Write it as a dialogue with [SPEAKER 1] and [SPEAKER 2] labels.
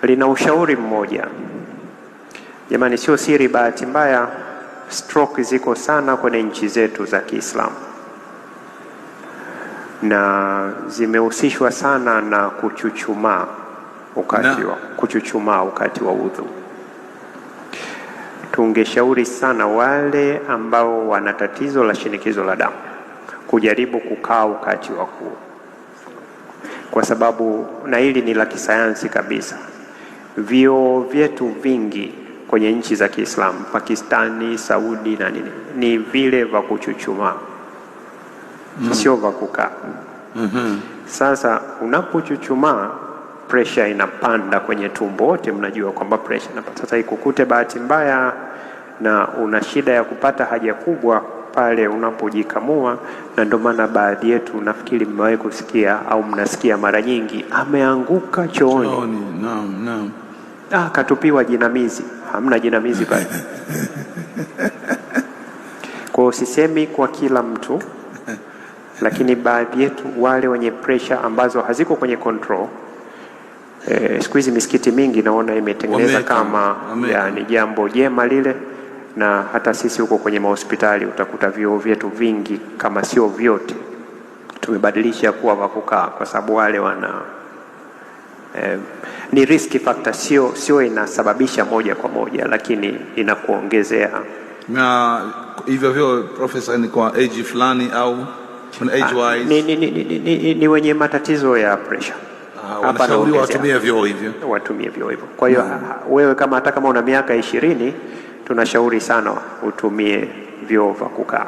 [SPEAKER 1] lina ushauri mmoja. Jamani, sio siri, bahati mbaya stroke ziko sana kwenye nchi zetu za Kiislamu na zimehusishwa sana na kuchuchumaa wakati wa udhu. Tungeshauri sana wale ambao wana tatizo la shinikizo la damu kujaribu kukaa wakati wa kuu, kwa sababu na hili ni la kisayansi kabisa. Vyoo vyetu vingi kwenye nchi za Kiislamu, Pakistani, Saudi na nini, ni vile vya kuchuchumaa, sio vya kukaa. Sasa unapochuchumaa pressure inapanda kwenye tumbo. Wote mnajua kwamba pressure inapanda. Sasa ikukute bahati mbaya na una shida ya kupata haja kubwa pale unapojikamua, na ndio maana baadhi yetu nafikiri mmewahi kusikia au mnasikia mara nyingi, ameanguka chooni.
[SPEAKER 2] Naam.
[SPEAKER 1] Katupiwa jinamizi. Hamna jinamizi pale. Kwa sisemi kwa kila mtu, lakini baadhi yetu wale wenye pressure ambazo haziko kwenye control. Siku hizi misikiti mingi naona imetengeneza kama ni jambo jema lile, na hata sisi huko kwenye mahospitali utakuta vyoo vyetu vingi, kama sio vyote, tumebadilisha kuwa vya kukaa, kwa sababu wale wana ni risk factor, sio inasababisha moja kwa moja, lakini inakuongezea.
[SPEAKER 2] Na hivyo vyo professor, ni kwa age fulani au age wise?
[SPEAKER 1] Ni wenye matatizo ya pressure.
[SPEAKER 2] Wanashauriwa watumie vyoo hivyo.
[SPEAKER 1] Kwa hiyo wewe hata kama una miaka 20, tunashauri sana utumie vyoo vya kukaa.